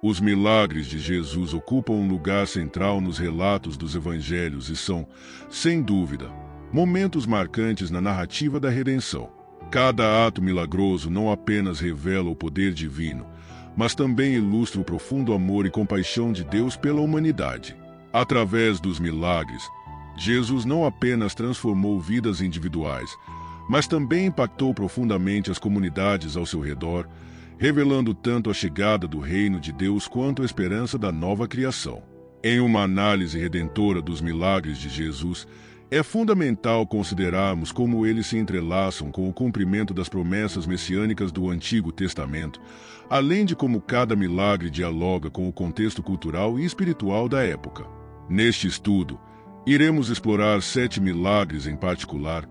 Os milagres de Jesus ocupam um lugar central nos relatos dos evangelhos e são, sem dúvida, momentos marcantes na narrativa da redenção. Cada ato milagroso não apenas revela o poder divino, mas também ilustra o profundo amor e compaixão de Deus pela humanidade. Através dos milagres, Jesus não apenas transformou vidas individuais, mas também impactou profundamente as comunidades ao seu redor, revelando tanto a chegada do reino de Deus quanto a esperança da nova criação. Em uma análise redentora dos milagres de Jesus, é fundamental considerarmos como eles se entrelaçam com o cumprimento das promessas messiânicas do Antigo Testamento, além de como cada milagre dialoga com o contexto cultural e espiritual da época. Neste estudo, iremos explorar 7 milagres em particular,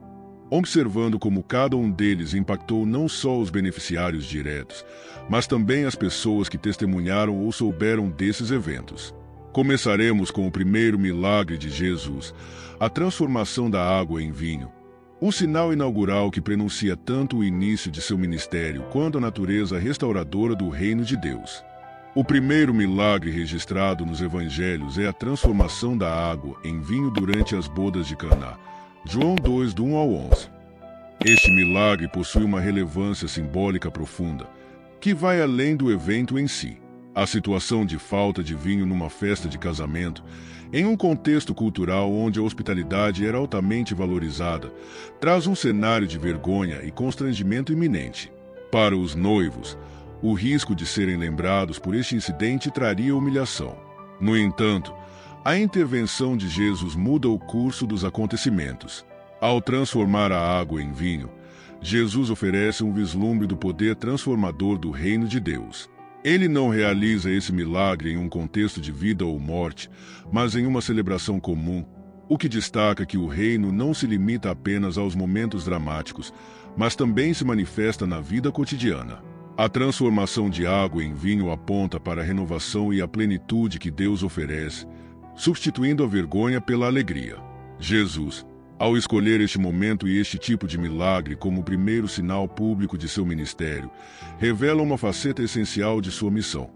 observando como cada um deles impactou não só os beneficiários diretos, mas também as pessoas que testemunharam ou souberam desses eventos. Começaremos com o primeiro milagre de Jesus, a transformação da água em vinho, um sinal inaugural que prenuncia tanto o início de seu ministério quanto a natureza restauradora do reino de Deus. O primeiro milagre registrado nos evangelhos é a transformação da água em vinho durante as bodas de Caná, João 2, do 1 ao 11. Este milagre possui uma relevância simbólica profunda, que vai além do evento em si. A situação de falta de vinho numa festa de casamento, em um contexto cultural onde a hospitalidade era altamente valorizada, traz um cenário de vergonha e constrangimento iminente. Para os noivos, o risco de serem lembrados por este incidente traria humilhação. No entanto, a intervenção de Jesus muda o curso dos acontecimentos. Ao transformar a água em vinho, Jesus oferece um vislumbre do poder transformador do reino de Deus. Ele não realiza esse milagre em um contexto de vida ou morte, mas em uma celebração comum, o que destaca que o reino não se limita apenas aos momentos dramáticos, mas também se manifesta na vida cotidiana. A transformação de água em vinho aponta para a renovação e a plenitude que Deus oferece, substituindo a vergonha pela alegria. Jesus, ao escolher este momento e este tipo de milagre como o primeiro sinal público de seu ministério, revela uma faceta essencial de sua missão: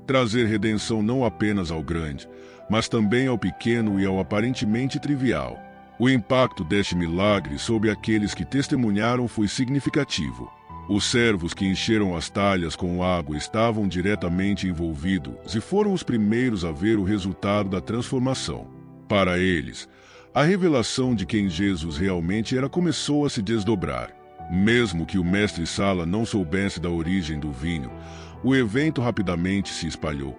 trazer redenção não apenas ao grande, mas também ao pequeno e ao aparentemente trivial. O impacto deste milagre sobre aqueles que testemunharam foi significativo. Os servos que encheram as talhas com água estavam diretamente envolvidos e foram os primeiros a ver o resultado da transformação. Para eles, a revelação de quem Jesus realmente era começou a se desdobrar. Mesmo que o mestre-sala não soubesse da origem do vinho, o evento rapidamente se espalhou,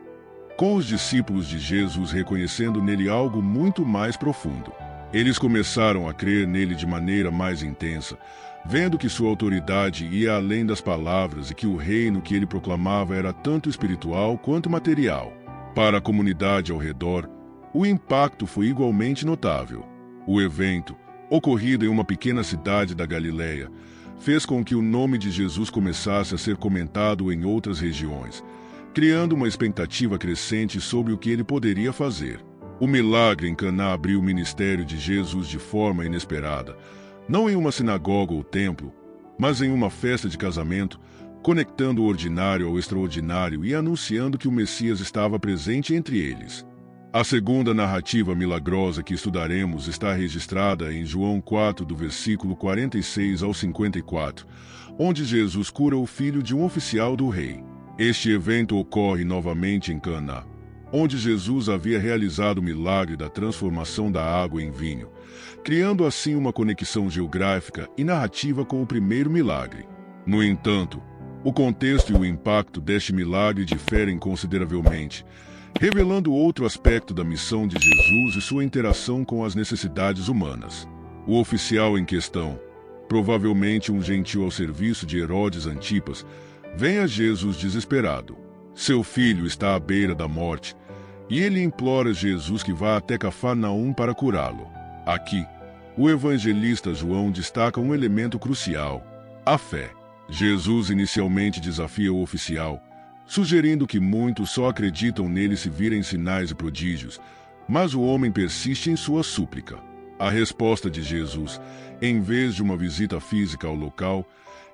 com os discípulos de Jesus reconhecendo nele algo muito mais profundo. Eles começaram a crer nele de maneira mais intensa, vendo que sua autoridade ia além das palavras e que o reino que ele proclamava era tanto espiritual quanto material. Para a comunidade ao redor, o impacto foi igualmente notável. O evento, ocorrido em uma pequena cidade da Galileia, fez com que o nome de Jesus começasse a ser comentado em outras regiões, criando uma expectativa crescente sobre o que ele poderia fazer. O milagre em Caná abriu o ministério de Jesus de forma inesperada, não em uma sinagoga ou templo, mas em uma festa de casamento, conectando o ordinário ao extraordinário e anunciando que o Messias estava presente entre eles. A segunda narrativa milagrosa que estudaremos está registrada em João 4, do versículo 46 ao 54, onde Jesus cura o filho de um oficial do rei. Este evento ocorre novamente em Caná, onde Jesus havia realizado o milagre da transformação da água em vinho, criando assim uma conexão geográfica e narrativa com o primeiro milagre. No entanto, o contexto e o impacto deste milagre diferem consideravelmente, revelando outro aspecto da missão de Jesus e sua interação com as necessidades humanas. O oficial em questão, provavelmente um gentil ao serviço de Herodes Antipas, vem a Jesus desesperado. Seu filho está à beira da morte, e ele implora Jesus que vá até Cafarnaum para curá-lo. Aqui, o evangelista João destaca um elemento crucial: a fé. Jesus inicialmente desafia o oficial, sugerindo que muitos só acreditam nele se virem sinais e prodígios, mas o homem persiste em sua súplica. A resposta de Jesus, em vez de uma visita física ao local,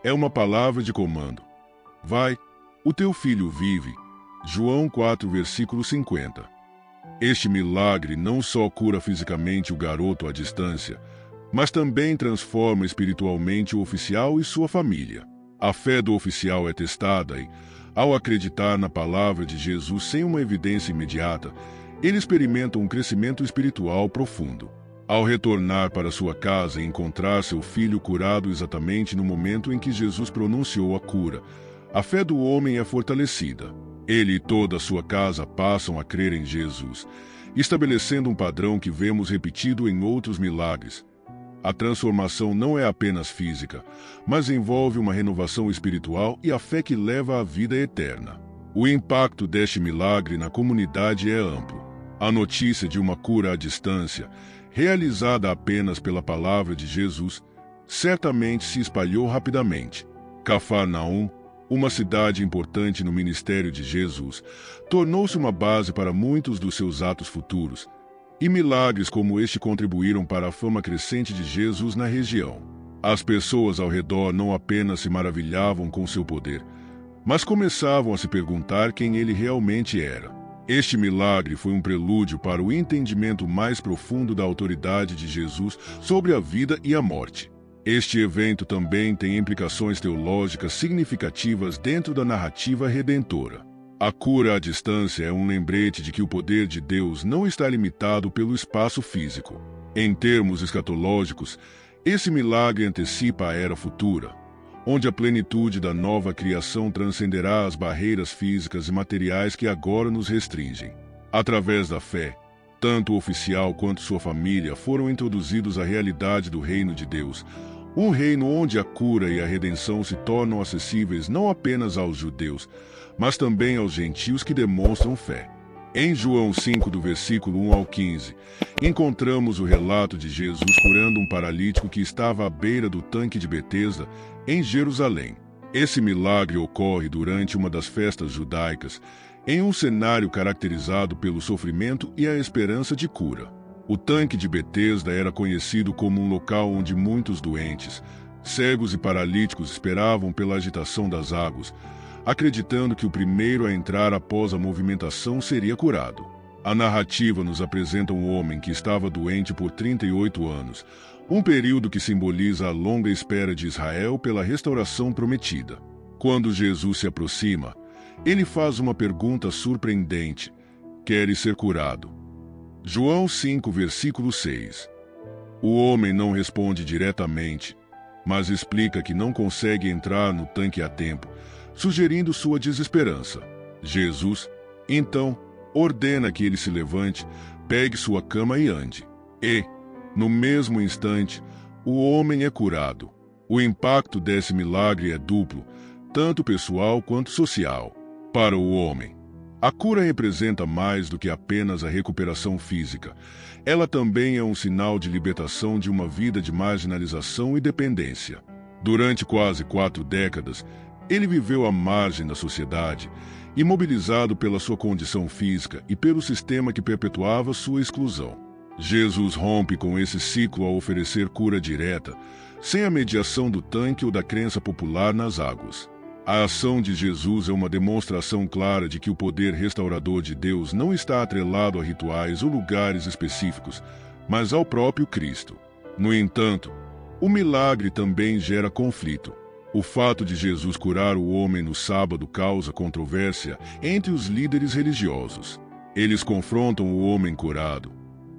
é uma palavra de comando: vai, o teu filho vive. João 4, versículo 50. Este milagre não só cura fisicamente o garoto à distância, mas também transforma espiritualmente o oficial e sua família. A fé do oficial é testada e, ao acreditar na palavra de Jesus sem uma evidência imediata, ele experimenta um crescimento espiritual profundo. Ao retornar para sua casa e encontrar seu filho curado exatamente no momento em que Jesus pronunciou a cura, a fé do homem é fortalecida. Ele e toda a sua casa passam a crer em Jesus, estabelecendo um padrão que vemos repetido em outros milagres. A transformação não é apenas física, mas envolve uma renovação espiritual e a fé que leva à vida eterna. O impacto deste milagre na comunidade é amplo. A notícia de uma cura à distância, realizada apenas pela palavra de Jesus, certamente se espalhou rapidamente. Cafarnaum, uma cidade importante no ministério de Jesus, tornou-se uma base para muitos dos seus atos futuros, e milagres como este contribuíram para a fama crescente de Jesus na região. As pessoas ao redor não apenas se maravilhavam com seu poder, mas começavam a se perguntar quem ele realmente era. Este milagre foi um prelúdio para o entendimento mais profundo da autoridade de Jesus sobre a vida e a morte. Este evento também tem implicações teológicas significativas dentro da narrativa redentora. A cura à distância é um lembrete de que o poder de Deus não está limitado pelo espaço físico. Em termos escatológicos, esse milagre antecipa a era futura, onde a plenitude da nova criação transcenderá as barreiras físicas e materiais que agora nos restringem. Através da fé, tanto o oficial quanto sua família foram introduzidos à realidade do reino de Deus, um reino onde a cura e a redenção se tornam acessíveis não apenas aos judeus, mas também aos gentios que demonstram fé. Em João 5, do versículo 1 ao 15, encontramos o relato de Jesus curando um paralítico que estava à beira do tanque de Betesda, em Jerusalém. Esse milagre ocorre durante uma das festas judaicas, em um cenário caracterizado pelo sofrimento e a esperança de cura. O tanque de Betesda era conhecido como um local onde muitos doentes, cegos e paralíticos esperavam pela agitação das águas, acreditando que o primeiro a entrar após a movimentação seria curado. A narrativa nos apresenta um homem que estava doente por 38 anos, um período que simboliza a longa espera de Israel pela restauração prometida. Quando Jesus se aproxima, ele faz uma pergunta surpreendente: queres ser curado? João 5, versículo 6. O homem não responde diretamente, mas explica que não consegue entrar no tanque a tempo, sugerindo sua desesperança. Jesus, então, ordena que ele se levante, pegue sua cama e ande. E, no mesmo instante, o homem é curado. O impacto desse milagre é duplo, tanto pessoal quanto social. Para o homem, a cura representa mais do que apenas a recuperação física. Ela também é um sinal de libertação de uma vida de marginalização e dependência. Durante quase 4 décadas, ele viveu à margem da sociedade, imobilizado pela sua condição física e pelo sistema que perpetuava sua exclusão. Jesus rompe com esse ciclo ao oferecer cura direta, sem a mediação do tanque ou da crença popular nas águas. A ação de Jesus é uma demonstração clara de que o poder restaurador de Deus não está atrelado a rituais ou lugares específicos, mas ao próprio Cristo. No entanto, o milagre também gera conflito. O fato de Jesus curar o homem no sábado causa controvérsia entre os líderes religiosos. Eles confrontam o homem curado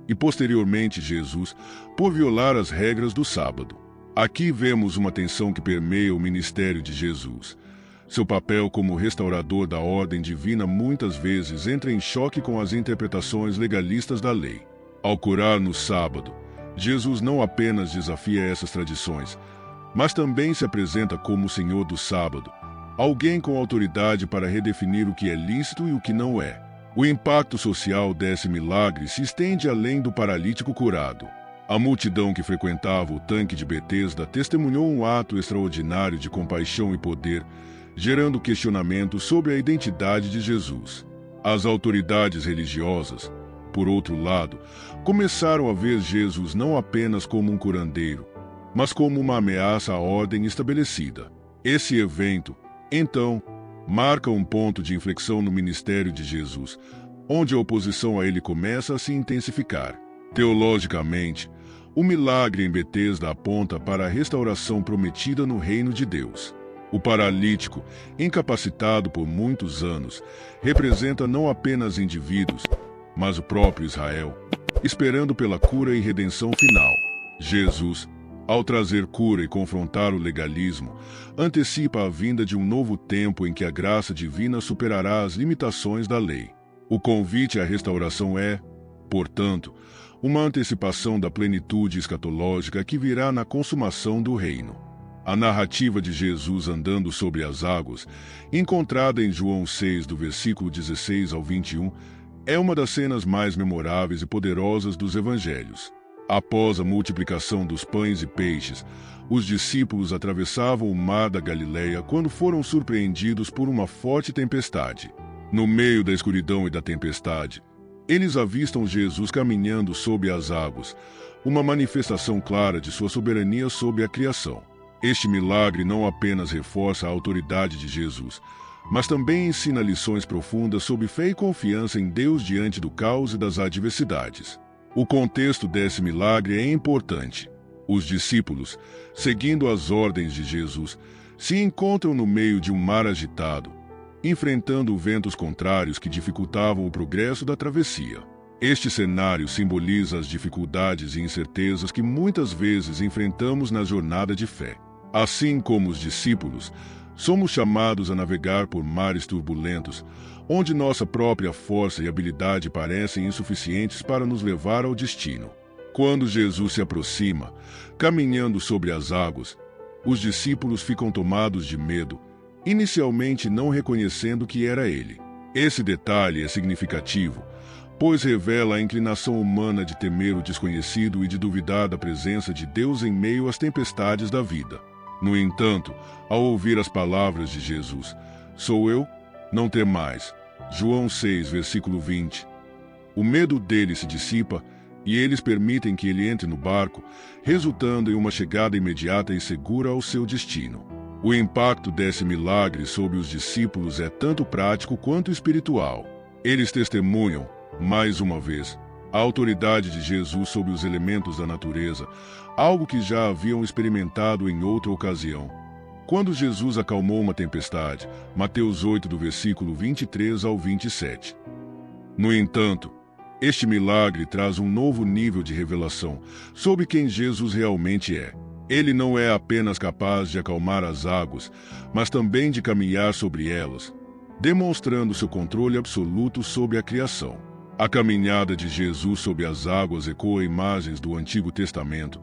e, posteriormente, Jesus por violar as regras do sábado. Aqui vemos uma tensão que permeia o ministério de Jesus. Seu papel como restaurador da ordem divina muitas vezes entra em choque com as interpretações legalistas da lei. Ao curar no sábado, Jesus não apenas desafia essas tradições, mas também se apresenta como o Senhor do sábado, alguém com autoridade para redefinir o que é lícito e o que não é. O impacto social desse milagre se estende além do paralítico curado. A multidão que frequentava o tanque de Betesda testemunhou um ato extraordinário de compaixão e poder, gerando questionamentos sobre a identidade de Jesus. As autoridades religiosas, por outro lado, começaram a ver Jesus não apenas como um curandeiro, mas como uma ameaça à ordem estabelecida. Esse evento, então, marca um ponto de inflexão no ministério de Jesus, onde a oposição a ele começa a se intensificar. Teologicamente, o milagre em Betesda aponta para a restauração prometida no reino de Deus. O paralítico, incapacitado por muitos anos, representa não apenas indivíduos, mas o próprio Israel, esperando pela cura e redenção final. Jesus, ao trazer cura e confrontar o legalismo, antecipa a vinda de um novo tempo em que a graça divina superará as limitações da lei. O convite à restauração é, portanto, uma antecipação da plenitude escatológica que virá na consumação do reino. A narrativa de Jesus andando sobre as águas, encontrada em João 6, do versículo 16 ao 21, é uma das cenas mais memoráveis e poderosas dos evangelhos. Após a multiplicação dos pães e peixes, os discípulos atravessavam o mar da Galileia quando foram surpreendidos por uma forte tempestade. No meio da escuridão e da tempestade, eles avistam Jesus caminhando sob as águas, uma manifestação clara de sua soberania sobre a criação. Este milagre não apenas reforça a autoridade de Jesus, mas também ensina lições profundas sobre fé e confiança em Deus diante do caos e das adversidades. O contexto desse milagre é importante. Os discípulos, seguindo as ordens de Jesus, se encontram no meio de um mar agitado, enfrentando ventos contrários que dificultavam o progresso da travessia. Este cenário simboliza as dificuldades e incertezas que muitas vezes enfrentamos na jornada de fé. Assim como os discípulos, somos chamados a navegar por mares turbulentos, onde nossa própria força e habilidade parecem insuficientes para nos levar ao destino. Quando Jesus se aproxima, caminhando sobre as águas, os discípulos ficam tomados de medo, inicialmente não reconhecendo que era ele. Esse detalhe é significativo, pois revela a inclinação humana de temer o desconhecido e de duvidar da presença de Deus em meio às tempestades da vida. No entanto, ao ouvir as palavras de Jesus, "Sou eu, não temais", João 6, versículo 20, o medo deles se dissipa e eles permitem que ele entre no barco, resultando em uma chegada imediata e segura ao seu destino. O impacto desse milagre sobre os discípulos é tanto prático quanto espiritual. Eles testemunham, mais uma vez, a autoridade de Jesus sobre os elementos da natureza, algo que já haviam experimentado em outra ocasião. Quando Jesus acalmou uma tempestade, Mateus 8, do versículo 23 ao 27. No entanto, este milagre traz um novo nível de revelação sobre quem Jesus realmente é. Ele não é apenas capaz de acalmar as águas, mas também de caminhar sobre elas, demonstrando seu controle absoluto sobre a criação. A caminhada de Jesus sobre as águas ecoa imagens do Antigo Testamento,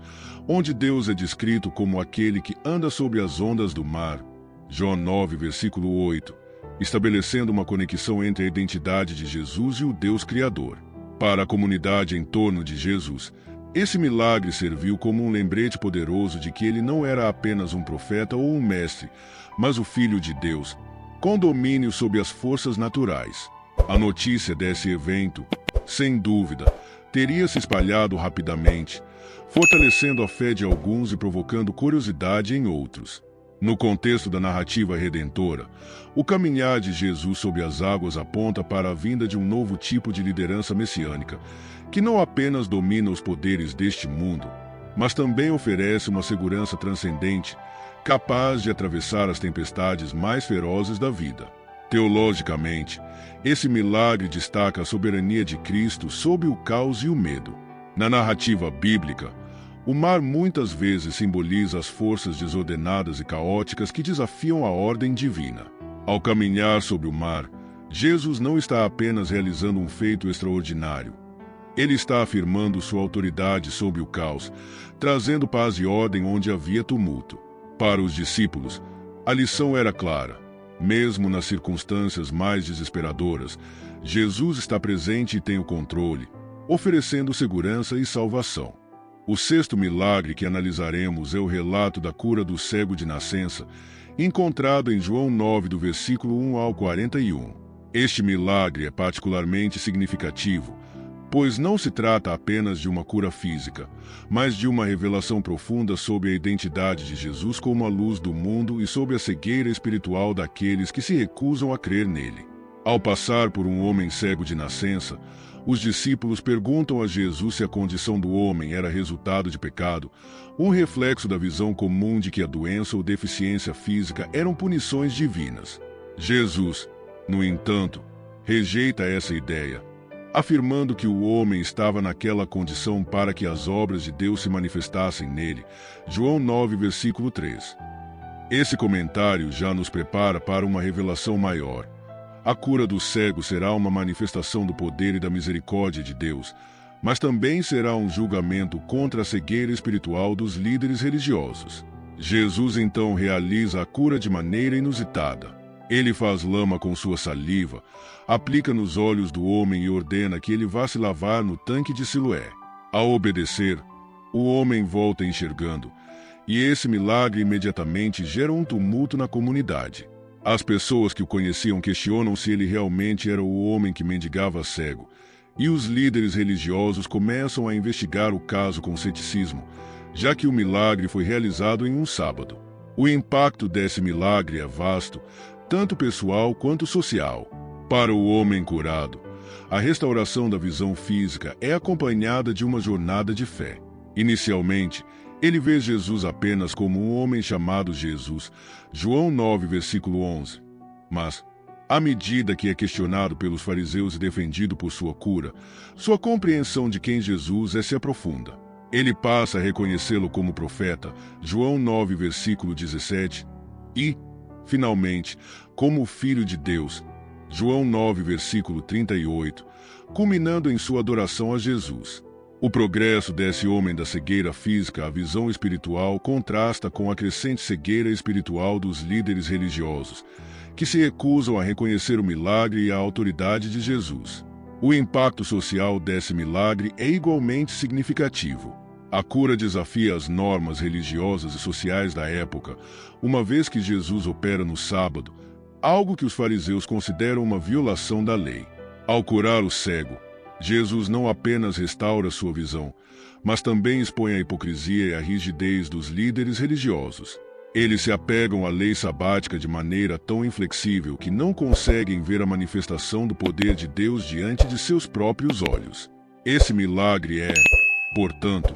onde Deus é descrito como aquele que anda sobre as ondas do mar, João 9, versículo 8, estabelecendo uma conexão entre a identidade de Jesus e o Deus Criador. Para a comunidade em torno de Jesus, esse milagre serviu como um lembrete poderoso de que ele não era apenas um profeta ou um mestre, mas o Filho de Deus, com domínio sobre as forças naturais. A notícia desse evento, sem dúvida, teria se espalhado rapidamente, fortalecendo a fé de alguns e provocando curiosidade em outros. No contexto da narrativa redentora, o caminhar de Jesus sobre as águas aponta para a vinda de um novo tipo de liderança messiânica, que não apenas domina os poderes deste mundo, mas também oferece uma segurança transcendente, capaz de atravessar as tempestades mais ferozes da vida. Teologicamente, esse milagre destaca a soberania de Cristo sobre o caos e o medo. Na narrativa bíblica, o mar muitas vezes simboliza as forças desordenadas e caóticas que desafiam a ordem divina. Ao caminhar sobre o mar, Jesus não está apenas realizando um feito extraordinário. Ele está afirmando sua autoridade sobre o caos, trazendo paz e ordem onde havia tumulto. Para os discípulos, a lição era clara. Mesmo nas circunstâncias mais desesperadoras, Jesus está presente e tem o controle, oferecendo segurança e salvação. O sexto milagre que analisaremos é o relato da cura do cego de nascença, encontrado em João 9, do versículo 1 ao 41. Este milagre é particularmente significativo, pois não se trata apenas de uma cura física, mas de uma revelação profunda sobre a identidade de Jesus como a luz do mundo e sobre a cegueira espiritual daqueles que se recusam a crer nele. Ao passar por um homem cego de nascença, os discípulos perguntam a Jesus se a condição do homem era resultado de pecado, um reflexo da visão comum de que a doença ou deficiência física eram punições divinas. Jesus, no entanto, rejeita essa ideia, afirmando que o homem estava naquela condição para que as obras de Deus se manifestassem nele. João 9, versículo 3. Esse comentário já nos prepara para uma revelação maior. A cura do cego será uma manifestação do poder e da misericórdia de Deus, mas também será um julgamento contra a cegueira espiritual dos líderes religiosos. Jesus então realiza a cura de maneira inusitada. Ele faz lama com sua saliva, aplica nos olhos do homem e ordena que ele vá se lavar no tanque de Siloé. Ao obedecer, o homem volta enxergando, e esse milagre imediatamente gera um tumulto na comunidade. As pessoas que o conheciam questionam se ele realmente era o homem que mendigava cego, e os líderes religiosos começam a investigar o caso com ceticismo, já que o milagre foi realizado em um sábado. O impacto desse milagre é vasto, tanto pessoal quanto social. Para o homem curado, a restauração da visão física é acompanhada de uma jornada de fé. Inicialmente, ele vê Jesus apenas como um homem chamado Jesus, João 9, versículo 11. Mas, à medida que é questionado pelos fariseus e defendido por sua cura, sua compreensão de quem Jesus é se aprofunda. Ele passa a reconhecê-lo como profeta, João 9, versículo 17, e, finalmente, como Filho de Deus, João 9, versículo 38, culminando em sua adoração a Jesus. O progresso desse homem da cegueira física à visão espiritual contrasta com a crescente cegueira espiritual dos líderes religiosos, que se recusam a reconhecer o milagre e a autoridade de Jesus. O impacto social desse milagre é igualmente significativo. A cura desafia as normas religiosas e sociais da época, uma vez que Jesus opera no sábado, algo que os fariseus consideram uma violação da lei. Ao curar o cego, Jesus não apenas restaura sua visão, mas também expõe a hipocrisia e a rigidez dos líderes religiosos. Eles se apegam à lei sabática de maneira tão inflexível que não conseguem ver a manifestação do poder de Deus diante de seus próprios olhos. Esse milagre é, portanto,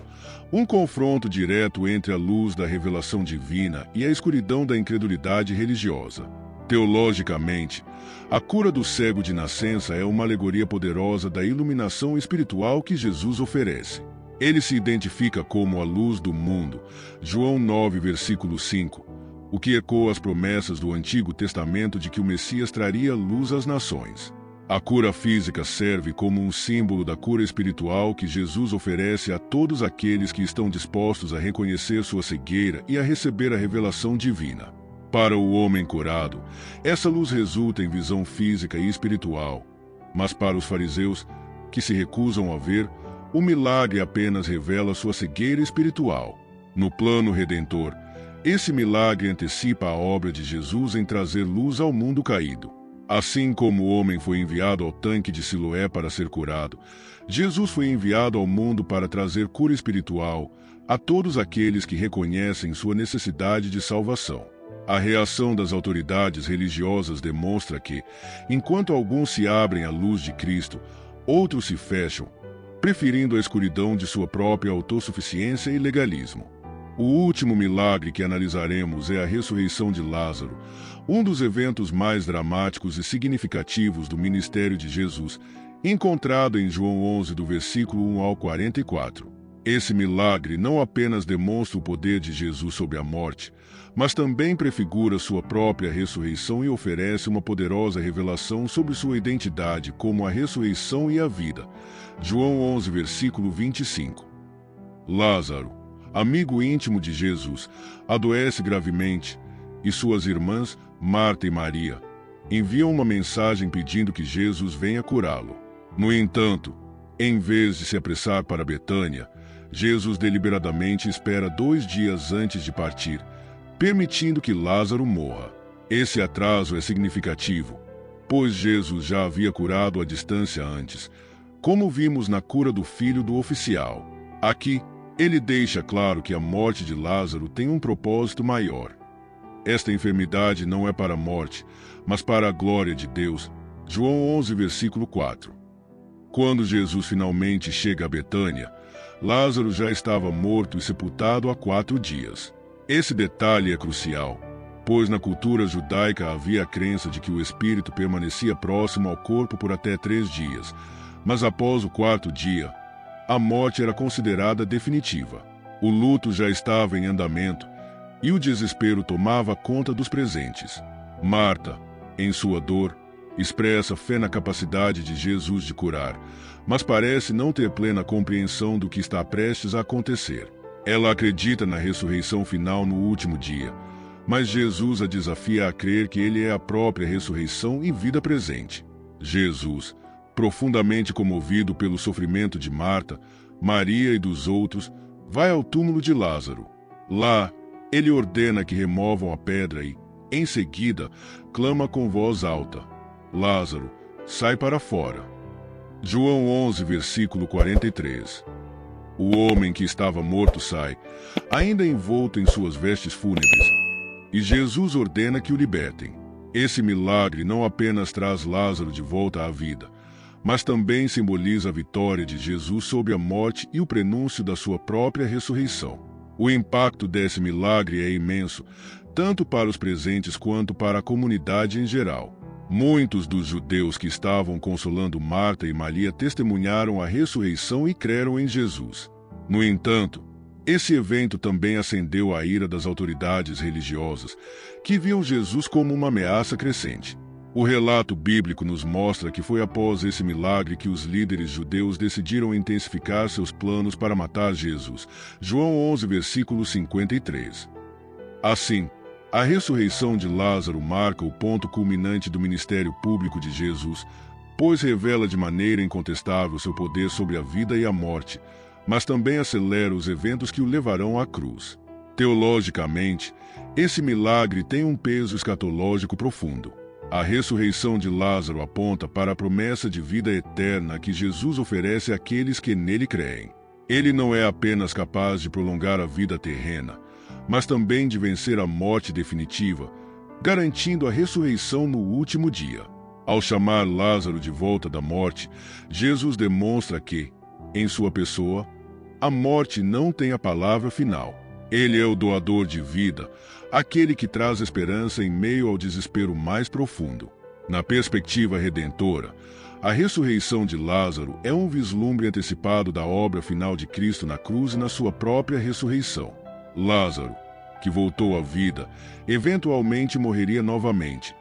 um confronto direto entre a luz da revelação divina e a escuridão da incredulidade religiosa. Teologicamente, a cura do cego de nascença é uma alegoria poderosa da iluminação espiritual que Jesus oferece. Ele se identifica como a luz do mundo, João 9, versículo 5, o que ecoa as promessas do Antigo Testamento de que o Messias traria luz às nações. A cura física serve como um símbolo da cura espiritual que Jesus oferece a todos aqueles que estão dispostos a reconhecer sua cegueira e a receber a revelação divina. Para o homem curado, essa luz resulta em visão física e espiritual, mas para os fariseus, que se recusam a ver, o milagre apenas revela sua cegueira espiritual. No plano redentor, esse milagre antecipa a obra de Jesus em trazer luz ao mundo caído. Assim como o homem foi enviado ao tanque de Siloé para ser curado, Jesus foi enviado ao mundo para trazer cura espiritual a todos aqueles que reconhecem sua necessidade de salvação. A reação das autoridades religiosas demonstra que, enquanto alguns se abrem à luz de Cristo, outros se fecham, preferindo a escuridão de sua própria autossuficiência e legalismo. O último milagre que analisaremos é a ressurreição de Lázaro, um dos eventos mais dramáticos e significativos do ministério de Jesus, encontrado em João 11, do versículo 1 ao 44. Esse milagre não apenas demonstra o poder de Jesus sobre a morte, mas também prefigura sua própria ressurreição e oferece uma poderosa revelação sobre sua identidade como a ressurreição e a vida. João 11, versículo 25. Lázaro, amigo íntimo de Jesus, adoece gravemente, e suas irmãs, Marta e Maria, enviam uma mensagem pedindo que Jesus venha curá-lo. No entanto, em vez de se apressar para Betânia, Jesus deliberadamente espera 2 dias antes de partir, permitindo que Lázaro morra. Esse atraso é significativo, pois Jesus já havia curado à distância antes, como vimos na cura do filho do oficial. Aqui, ele deixa claro que a morte de Lázaro tem um propósito maior. Esta enfermidade não é para a morte, mas para a glória de Deus. João 11, versículo 4. Quando Jesus finalmente chega a Betânia, Lázaro já estava morto e sepultado há 4 dias. Esse detalhe é crucial, pois na cultura judaica havia a crença de que o espírito permanecia próximo ao corpo por até 3 dias, mas após o 4º dia, a morte era considerada definitiva. O luto já estava em andamento e o desespero tomava conta dos presentes. Marta, em sua dor, expressa fé na capacidade de Jesus de curar, mas parece não ter plena compreensão do que está prestes a acontecer. Ela acredita na ressurreição final no último dia, mas Jesus a desafia a crer que ele é a própria ressurreição e vida presente. Jesus, profundamente comovido pelo sofrimento de Marta, Maria e dos outros, vai ao túmulo de Lázaro. Lá, ele ordena que removam a pedra e, em seguida, clama com voz alta: Lázaro, sai para fora. João 11, versículo 43. O homem que estava morto sai, ainda envolto em suas vestes fúnebres, e Jesus ordena que o libertem. Esse milagre não apenas traz Lázaro de volta à vida, mas também simboliza a vitória de Jesus sobre a morte e o prenúncio da sua própria ressurreição. O impacto desse milagre é imenso, tanto para os presentes quanto para a comunidade em geral. Muitos dos judeus que estavam consolando Marta e Maria testemunharam a ressurreição e creram em Jesus. No entanto, esse evento também acendeu a ira das autoridades religiosas, que viam Jesus como uma ameaça crescente. O relato bíblico nos mostra que foi após esse milagre que os líderes judeus decidiram intensificar seus planos para matar Jesus. João 11, versículo 53. Assim, a ressurreição de Lázaro marca o ponto culminante do ministério público de Jesus, pois revela de maneira incontestável seu poder sobre a vida e a morte, mas também acelera os eventos que o levarão à cruz. Teologicamente, esse milagre tem um peso escatológico profundo. A ressurreição de Lázaro aponta para a promessa de vida eterna que Jesus oferece àqueles que nele creem. Ele não é apenas capaz de prolongar a vida terrena, mas também de vencer a morte definitiva, garantindo a ressurreição no último dia. Ao chamar Lázaro de volta da morte, Jesus demonstra que, em sua pessoa, a morte não tem a palavra final. Ele é o doador de vida, aquele que traz esperança em meio ao desespero mais profundo. Na perspectiva redentora, a ressurreição de Lázaro é um vislumbre antecipado da obra final de Cristo na cruz e na sua própria ressurreição. Lázaro, que voltou à vida, eventualmente morreria novamente,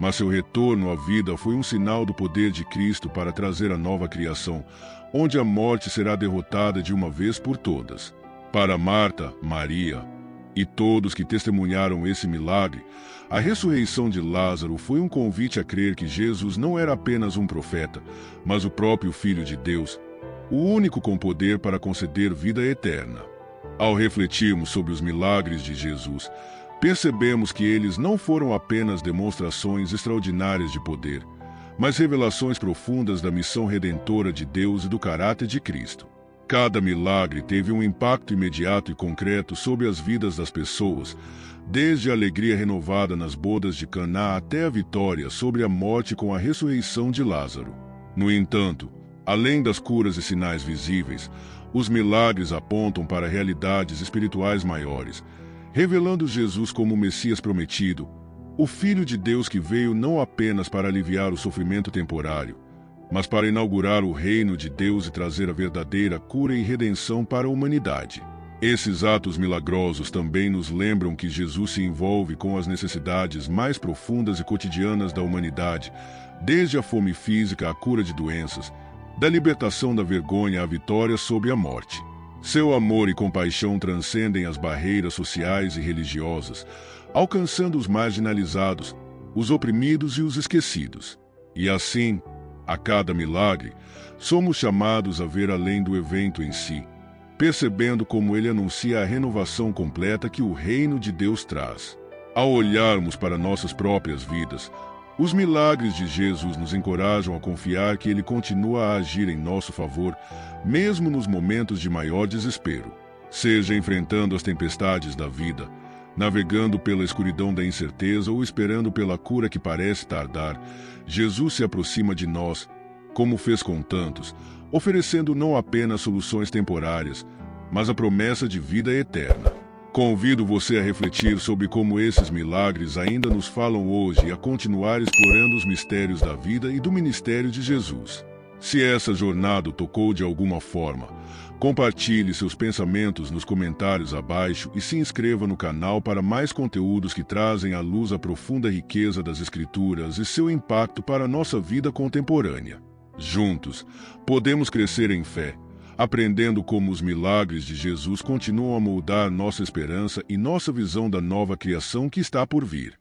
mas seu retorno à vida foi um sinal do poder de Cristo para trazer a nova criação, onde a morte será derrotada de uma vez por todas. Para Marta, Maria e todos que testemunharam esse milagre, a ressurreição de Lázaro foi um convite a crer que Jesus não era apenas um profeta, mas o próprio Filho de Deus, o único com poder para conceder vida eterna. Ao refletirmos sobre os milagres de Jesus, percebemos que eles não foram apenas demonstrações extraordinárias de poder, mas revelações profundas da missão redentora de Deus e do caráter de Cristo. Cada milagre teve um impacto imediato e concreto sobre as vidas das pessoas, desde a alegria renovada nas bodas de Caná até a vitória sobre a morte com a ressurreição de Lázaro. No entanto, além das curas e sinais visíveis, os milagres apontam para realidades espirituais maiores, revelando Jesus como o Messias prometido, o Filho de Deus que veio não apenas para aliviar o sofrimento temporário, mas para inaugurar o reino de Deus e trazer a verdadeira cura e redenção para a humanidade. Esses atos milagrosos também nos lembram que Jesus se envolve com as necessidades mais profundas e cotidianas da humanidade, desde a fome física à cura de doenças, da libertação da vergonha à vitória sobre a morte. Seu amor e compaixão transcendem as barreiras sociais e religiosas, alcançando os marginalizados, os oprimidos e os esquecidos. E assim, a cada milagre, somos chamados a ver além do evento em si, percebendo como ele anuncia a renovação completa que o reino de Deus traz. Ao olharmos para nossas próprias vidas, Os milagres de Jesus nos encorajam a confiar que Ele continua a agir em nosso favor, mesmo nos momentos de maior desespero. Seja enfrentando as tempestades da vida, navegando pela escuridão da incerteza ou esperando pela cura que parece tardar, Jesus se aproxima de nós, como fez com tantos, oferecendo não apenas soluções temporárias, mas a promessa de vida eterna. Convido você a refletir sobre como esses milagres ainda nos falam hoje e a continuar explorando os mistérios da vida e do ministério de Jesus. Se essa jornada o tocou de alguma forma, compartilhe seus pensamentos nos comentários abaixo e se inscreva no canal para mais conteúdos que trazem à luz a profunda riqueza das Escrituras e seu impacto para a nossa vida contemporânea. Juntos, podemos crescer em fé, aprendendo como os milagres de Jesus continuam a moldar nossa esperança e nossa visão da nova criação que está por vir.